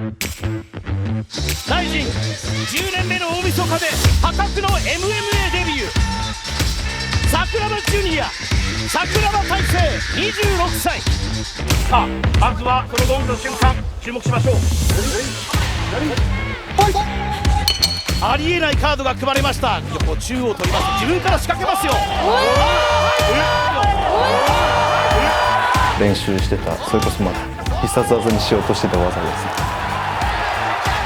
ライジン10年目の大晦日で破格の MMA デビュー。桜庭ジュニア、桜庭大成26歳。さあまずはそのゴングの瞬間注目しましょう。ありえないカードが組まれました。横中央取ります。自分から仕掛けますよ。練習してた、それこそ必殺技にしようとしてた技です。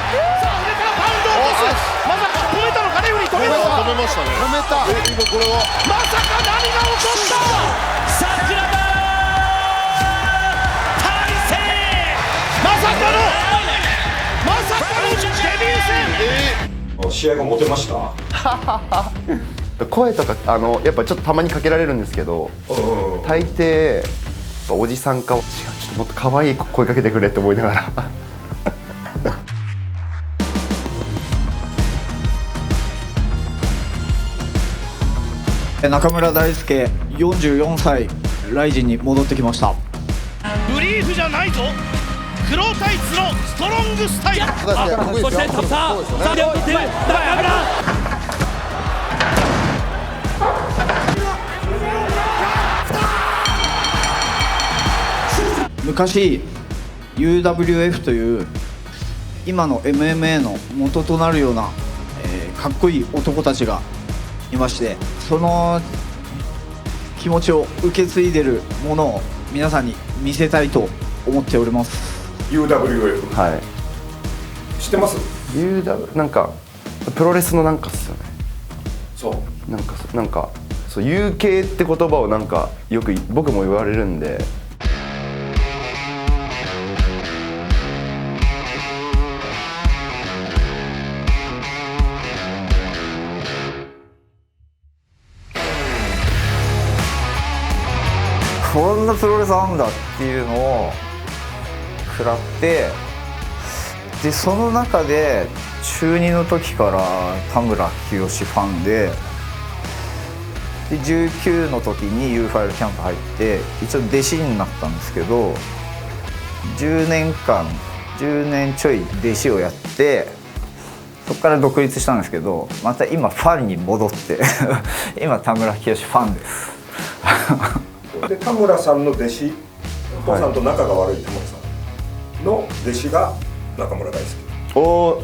さあ上からパウンドを落とす。まさか止めたのかね。止めましたね。止めた。今これはまさか何が起こった。桜庭大成、まさかのデビュー戦。試合後モテました？声とかやっぱちょっとたまにかけられるんですけど、大抵おじさんか、違う、ちょっともっと可愛い声かけてくれって思いながら中村大輔44歳、ライジンに戻ってきました。ブリーフじゃないぞ。黒タイツのストロングスタイル。そしてさあ両手中村。昔 UWF という今の MMA の元となるような、かっこいい男たちがいまして、その気持ちを受け継いでるものを皆さんに見せたいと思っております。 UWF、はい、知ってます？ UW なんかプロレスのなんかっすよね。そうなんかそう UK って言葉をなんかよく僕も言われるんで。こんなプロレスあんだっていうのを食らって、でその中で中2の時から田村清ファンで19の時に U ファイルキャンプ入って一応弟子になったんですけど、10年ちょい弟子をやって、そこから独立したんですけど、また今ファンに戻って今田村清ファンですで田村さんの弟子、お父さんと仲が悪い田村さんの弟子が中村大輔。おー、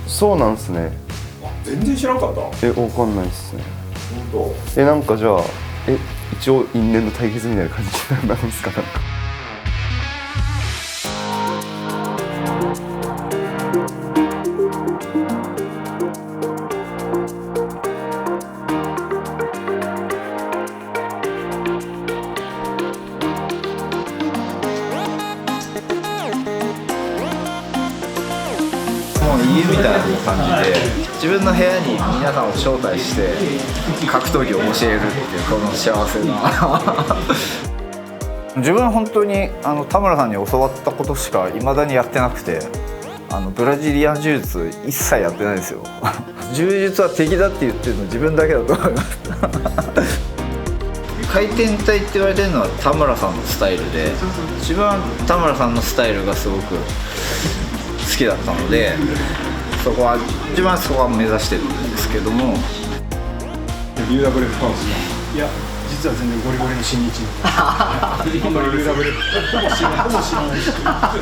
そうなんすね。全然知らんかった。わかんないっすね。本当。なんかじゃあ一応因縁の対決みたいな感じになるんですか？なんか家みたいな感じで自分の部屋に皆さんを招待して格闘技を教えるっていうこの幸せな自分は本当に田村さんに教わったことしかいまだにやってなくて、ブラジリアン柔術一切やってないですよ柔術は敵だって言ってるの自分だけだと思います回転体って言われてるのは田村さんのスタイルで、自分は田村さんのスタイルがすごく好きだったので、そこは自分はそこは目指してるんですけども。 UWF ファンですか？いや、実は全然ゴリゴリの新日あんまり UWF ほぼ知らないし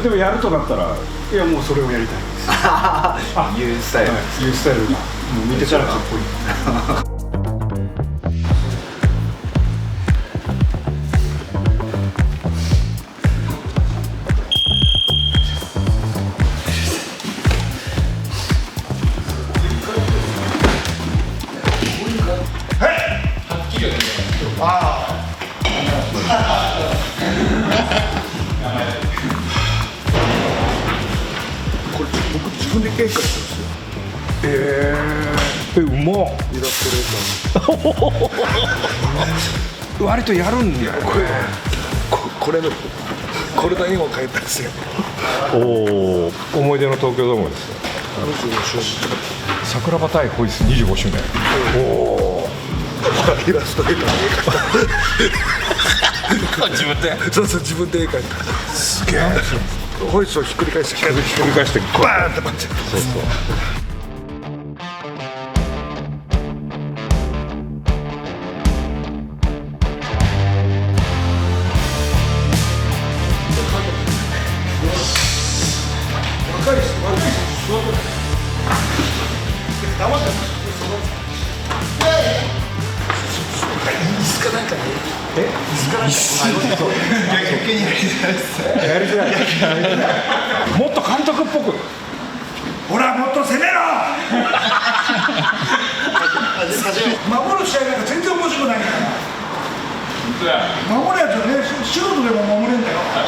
でもやるとなったら、いやもうそれをやりたいです。いうスタイル、いうスタイルがもう見てたらかっこいいこれ僕自分でケーキやってますよ。うまっ。イラストレーター割とやるんだよこれの絵を描いたんですよ。おお、思い出の東京ドームですよ。桜庭対ホイス25周年。おお、イラストレーターの絵描いた。自分で。そう自分で絵描いた。すげえ。ホイスをひっくり返してバーンってパンチ。そうそう。もっと監督っぽく。ほらもっと攻めろ守る試合なんか全然面白くないから守るやつはね素人でも守れんだよあ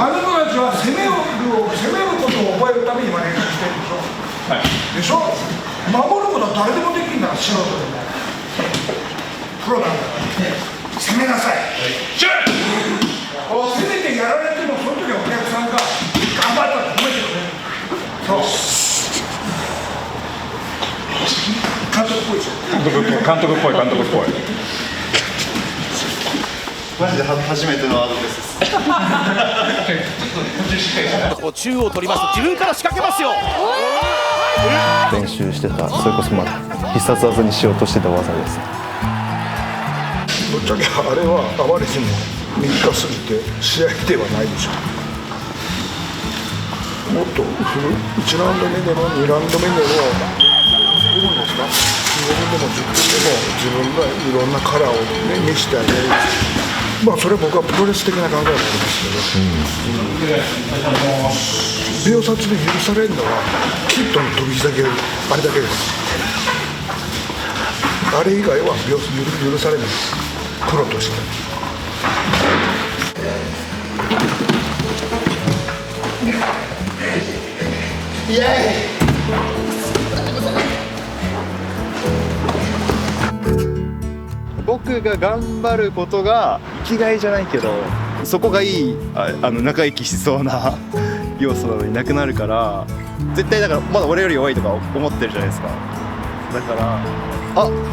の子たちは攻めることを覚えるために今練習してるでしょ、でしょ守ることは誰でもできるんだから素人でもプロなんだから攻めなさい、攻めてやられてもその時はお客さんが頑張ったって褒めてくれるそう監督っぽいでしょ監督っぽい。マジで初めてのアドバイスです。中央取りますと自分から仕掛けますよ。練習してた、それこそ必殺技にしようとしてた技です。ぶっちゃけあれはあまりにも短すぎて試合ではないでしょ。もっと1ラウンド目でも2ラウンド目でも5分ですか、5分でも10分でも自分がいろんなカラーを、ね、見せてあげる。それは僕はプロレス的な考えなんですけど、秒殺で許されるのはキットの飛び膝だけ、あれだけです。あれ以外は許されない、プロとして。僕が頑張ることが生きがいじゃないけど、そこがいい仲生きしそうな要素なのになくなるから、絶対だからまだ俺より弱いとか思ってるじゃないですか。だから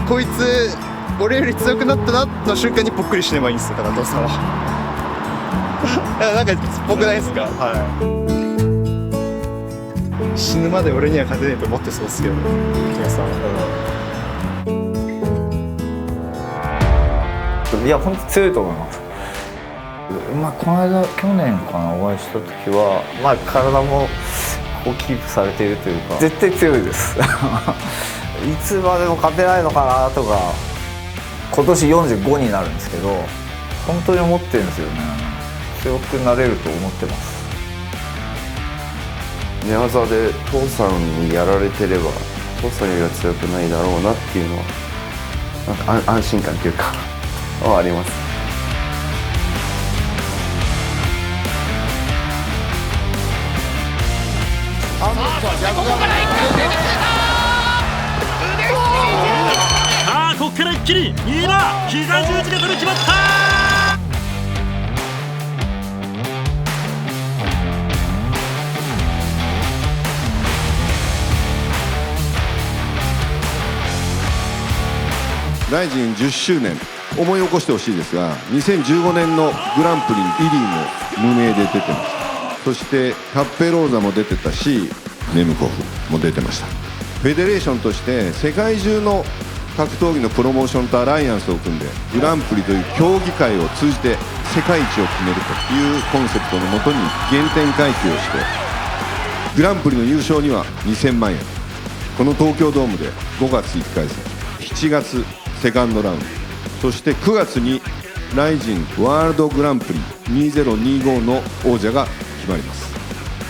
こいつ俺より強くなったなの瞬間にぽっくり死ねばいいんですよ、だから父さんはなんかぽくないですか。死ぬまで俺には勝てないと思ってそうっすけど、父さんは。いや、本当強いと思います。この間、去年かな、お会いした時は、体もキープされているというか、絶対強いです。いつまでも勝てないのかなとか、今年45になるんですけど、本当に思ってるんですよね。強くなれると思ってます。寝技で父さんにやられてれば父さんよりは強くないだろうなっていうのはなんか安心感というかあります。ここから一気に出てきた。ここから一気に今膝十字固め決まった。ライジン10周年思い起こしてほしいですが、2015年のグランプリにイリーも無名で出てました。そしてカッペローザも出てたし、ネムコフも出てました。フェデレーションとして世界中の格闘技のプロモーションとアライアンスを組んで、グランプリという競技会を通じて世界一を決めるというコンセプトのもとに原点回帰をして、グランプリの優勝には2000万円、この東京ドームで5月1回戦、7月セカンドラウンド、そして9月にライジンワールドグランプリ2025の王者が決まります。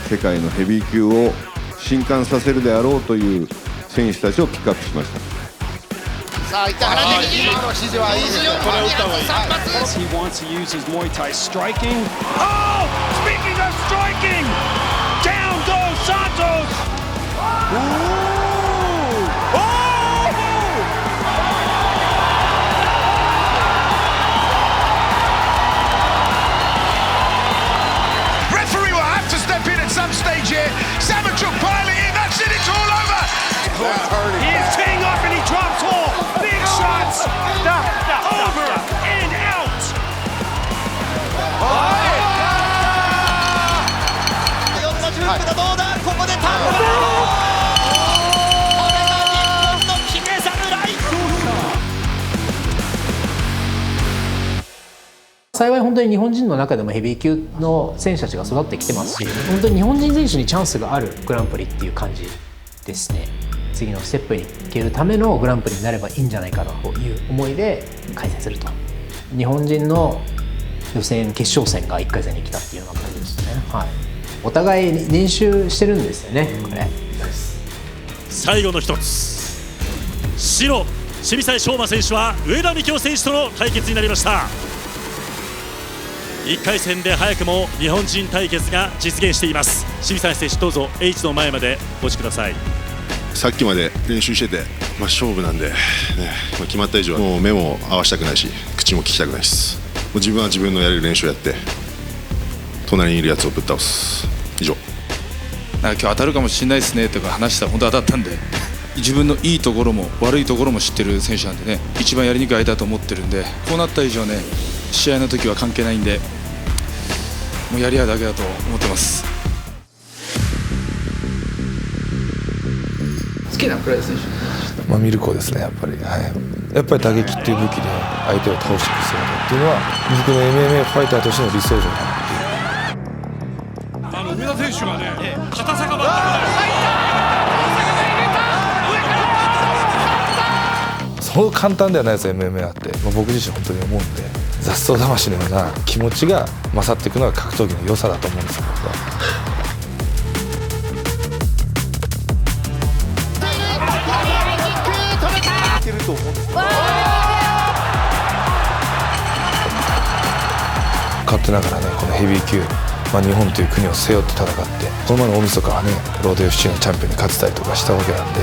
世界のヘビー級を震撼させるであろうという選手たちをピックアップしました。さあ、板原的にの指示はいいですよ。これを打った方がいい。He wants to use his Muay Thai striking. Oh, speaking of striking, down goes Santos. Referee will have to step in at some stage here. Samanchuk piling in. That's it. It's all over. He is teeing off and he drops all. Big shots. Stop. Over and out. どうだ、ここでターンこれが日本の決め侍。幸い本当に日本人の中でもヘビー級の選手たちが育ってきてますし、本当に日本人選手にチャンスがあるグランプリっていう感じですね。次のステップに行けるためのグランプリになればいいんじゃないかなという思いで開催すると。日本人の予選決勝戦が1回戦に来たっていうような感じですね。はい、お互い練習してるんですよね、これ。最後の一つ、白清水翔馬選手は上田幹雄選手との対決になりました。1回戦で早くも日本人対決が実現しています。清水選手、どうぞ H の前までお越しください。さっきまで練習してて、勝負なんで、ね、決まった以上はもう目も合わせたくないし口も聞きたくないです。もう自分は自分のやれる練習をやって隣にいるやつをぶっ倒す。以上。今日当たるかもしれないですねとか話したら本当当たったんで、自分のいいところも悪いところも知ってる選手なんでね、一番やりにくい相手だと思ってるんで、こうなった以上ね、試合の時は関係ないんで、もうやり合うだけだと思ってます。好きなプロレス選手、ミルコですね、やっぱり、はい、やっぱり打撃っていう武器で相手を倒していく姿っていうのは僕の MMA ファイターとしての理想像だなっていう。上田選手がね、硬さがそう簡単ではないです、MMA って、僕自身本当に思うんで、雑草魂のような気持ちが勝っていくのが格闘技の良さだと思うんですよ、僕は。勝手ながらね、このヘビー級、日本という国を背負って戦って、この前の大晦日はね、ロード FC のチャンピオンに勝てたりとかしたわけなんで、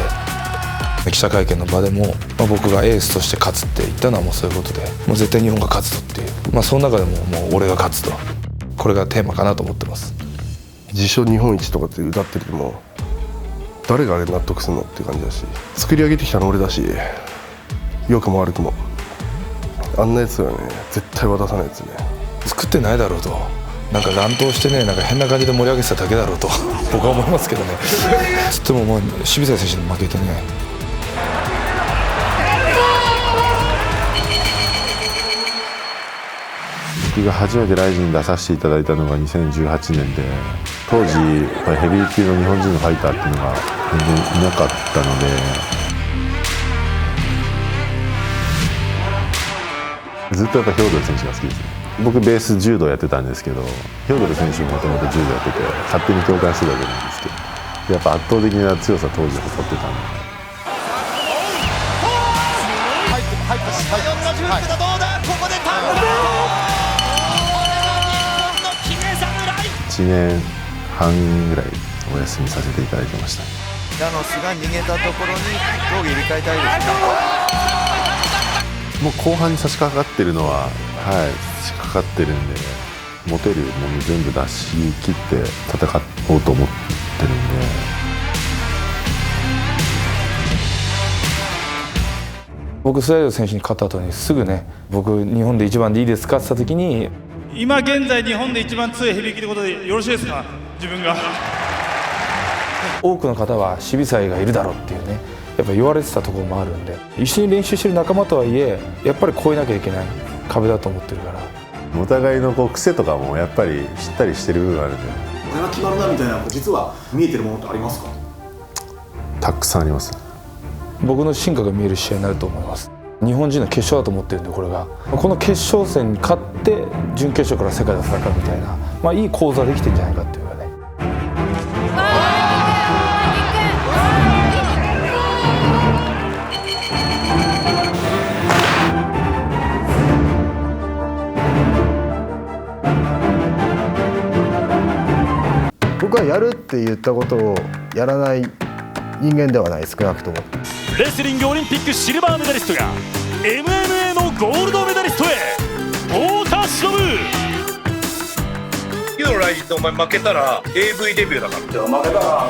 記者会見の場でも、僕がエースとして勝つって言ったのはもうそういうことで、もう絶対日本が勝つとっていう、その中でももう俺が勝つと、これがテーマかなと思ってます。自称日本一とかって歌ってるけども、誰があれ納得するのっていう感じだし、作り上げてきたの俺だし、良くも悪くもあんなやつはね、絶対渡さないやつね。作ってないだろうと、なんか乱闘してね、なんか変な感じで盛り上げてただけだろうと僕は思いますけどね。つってももう清水選手に負けてね、僕が初めてライジンに出させていただいたのが2018年で、当時やっぱりヘビー級の日本人のファイターっていうのが全然いなかったので、ずっとやっぱヒョードル選手が好きですね。僕ベース柔道やってたんですけど、ヒョードル選手ももともと柔道やってて勝手に共感してたわけなんですけど、やっぱ圧倒的な強さ当時誇ってたんで。1年半ぐらいお休みさせていただいてました。ジャノスが逃げたところに競技入れ替えたいですね。もう後半に差し掛かってるのは、差し掛かってるんで、持てるもの全部出し切って戦おうと思ってるんで。僕スライド選手に勝った後にすぐね、僕日本で一番でいいですかって言った時に、今現在日本で一番強いヘビー級ということでよろしいですか。自分が多くの方は渋沢がいるだろうっていうね、やっぱ言われてたところもあるんで、一緒に練習してる仲間とはいえやっぱり越えなきゃいけない壁だと思ってるから、お互いの癖とかもやっぱり知ったりしてる部分があるんで、これが決まるなみたいな実は見えてるものってありますか。たくさんあります。僕の進化が見える試合になると思います。日本人の決勝だと思ってるんで、これがこの決勝戦に勝って準決勝から世界で戦うみたいな、いい構図はできてるんじゃないかっていうかね。僕はやるって言ったことをやらない人間ではない、少なくとも。レスリングオリンピックシルバーメダリストが MMA のゴールドメダリストへ、太田忍。今日のライジンとお前負けたら AV デビューだから。じゃあ負けたら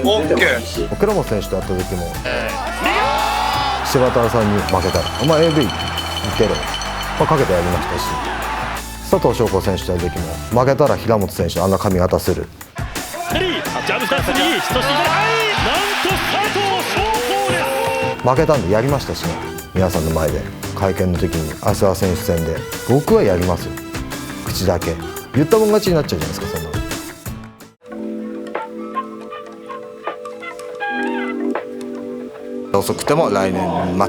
オッケー。倉本選手と会った時も、柴田さんに負けたら「お前 AV いけろ」かけてやりましたし、佐藤翔子選手と会った時も負けたら平本選手あんな髪型する。レディージャブ2つにそしてなんと佐藤翔子です。負けたんでやりましたしね、皆さんの前で会見の時にアスア選手戦で僕はやりますよ、口だけ言ったもん勝ちになっちゃうじゃないですか。そんなの遅くても来年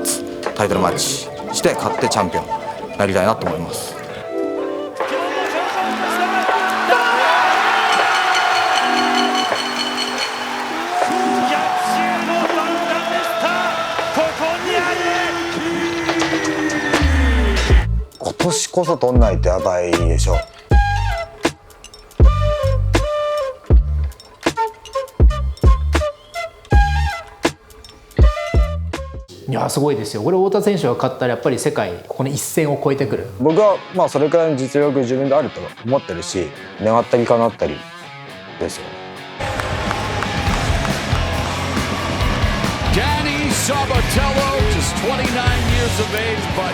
末タイトルマッチして勝ってチャンピオンになりたいなと思います。今年こそ取んないとやばいでしょ。いやすごいですよ。これ太田選手が勝ったらやっぱり世界この一線を越えてくる。僕はまあそれくらいの実力自分であると思ってるし、願ったり叶ったりですよ。Danny Sabatello, just 29 years of age, but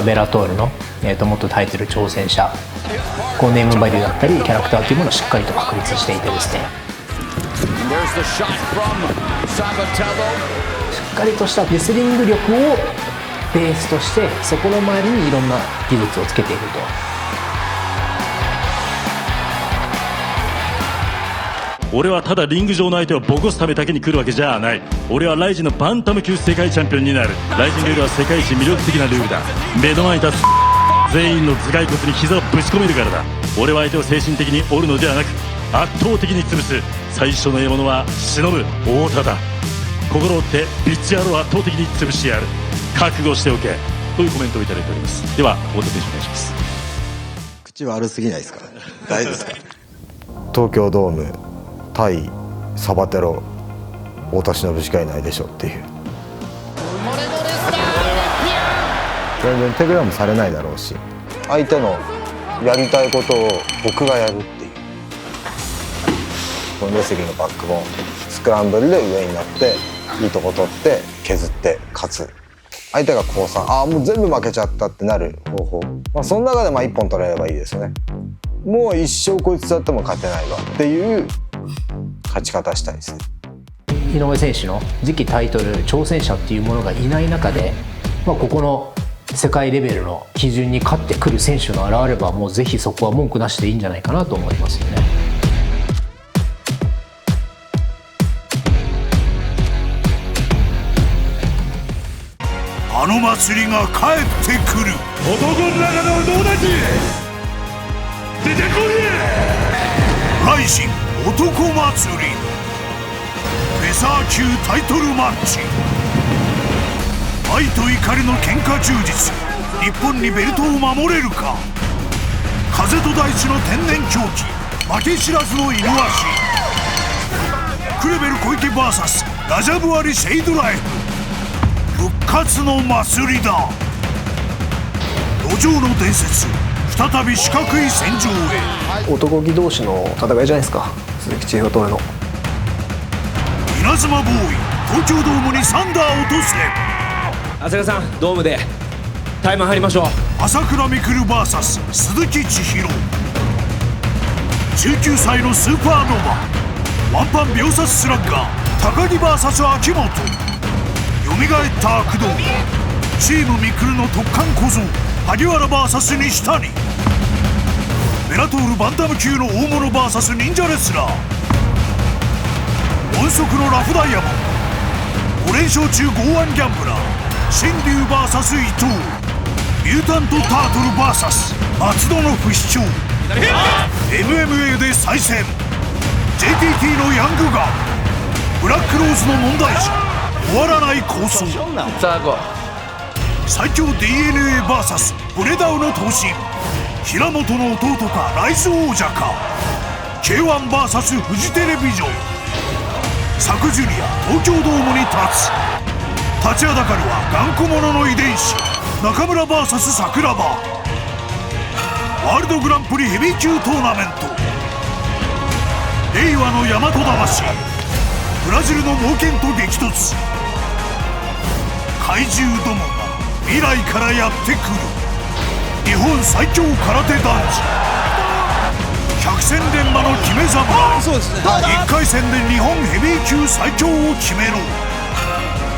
ベラトールの、元タイトル挑戦者、こうネームバリューだったりキャラクターというものをしっかりと確立していてですね、しっかりとしたレスリング力をベースとしてそこの周りにいろんな技術をつけていると。俺はただリング上の相手をボコすためだけに来るわけじゃない。俺はライジンのバンタム級世界チャンピオンになる。ライジンルールは世界一魅力的なルールだ。目の前に立つ全員の頭蓋骨に膝をぶち込めるからだ。俺は相手を精神的に折るのではなく圧倒的に潰す。最初の獲物は忍ぶ太田だ。心を折ってビッチ野郎を圧倒的に潰してやる。覚悟しておけというコメントをいただいております。では太田選手お願いします。口悪すぎないですか？大丈夫ですか？東京ドーム対サバテロ太田忍しかいないでしょっていう、全然手グラムされないだろうし、相手のやりたいことを僕がやるっていう、このレスリングのバックボーン、スクランブルで上になっていいとこ取って削って勝つ。相手が降参、もう全部負けちゃったってなる方法、その中で1本取れればいいですよね。もう一生こいつだっても勝てないわっていう勝ち方したいですね。井上選手の次期タイトル挑戦者っていうものがいない中で、ここの世界レベルの基準に勝ってくる選手が現れれば、もうぜひそこは文句なしでいいんじゃないかなと思いますよね。あの祭りが帰ってくる。男の中の友達出てこい。ライジン男祭りフェザー級タイトルマッチ。愛と怒りの喧嘩充実。日本にベルトを守れるか。風と大地の天然狂気、負け知らずのイヌワシ。クレベル小池 VS ラジャブアリシェイドライフ。復活の祭りだ。路上の伝説、再び四角い戦場へ。男気同士の戦いじゃないですか、鈴木千尋と俺の。稲妻ボーイ、東京ドームにサンダー落とせ。朝倉さん、ドームでタイマン張りましょう。朝倉未来 VS 鈴木千尋。19歳のスーパーノヴァ、ワンパン秒殺スラッガー高木 VS 秋元。蘇った悪童、チーム未来の特艦小僧萩原 VS 西谷。ベラトールバンタム級の大物 VS 忍者レスラー。音速のラフダイヤモン、5連勝中剛腕ギャンブラー新竜 VS 伊藤。ミュータントタートル VS 松戸の不死鳥。 MMA で再戦 JTT のヤングガン、ブラックローズの問題児、終わらない構想。最強 DNA VS ブレダウの闘神、平本の弟かライズ王者か。 K1VS フジテレビジョン。サクジュニア東京ドームに立ちはだかるは頑固者の遺伝子、中村 VS 桜庭。ワールドグランプリヘビー級トーナメント。令和の大和魂、ブラジルの猛犬と激突。怪獣どもが未来からやってくる。日本最強空手男児百戦錬磨の決め侍1回戦で日本ヘビー級最強を決めろ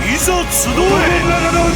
いざ集え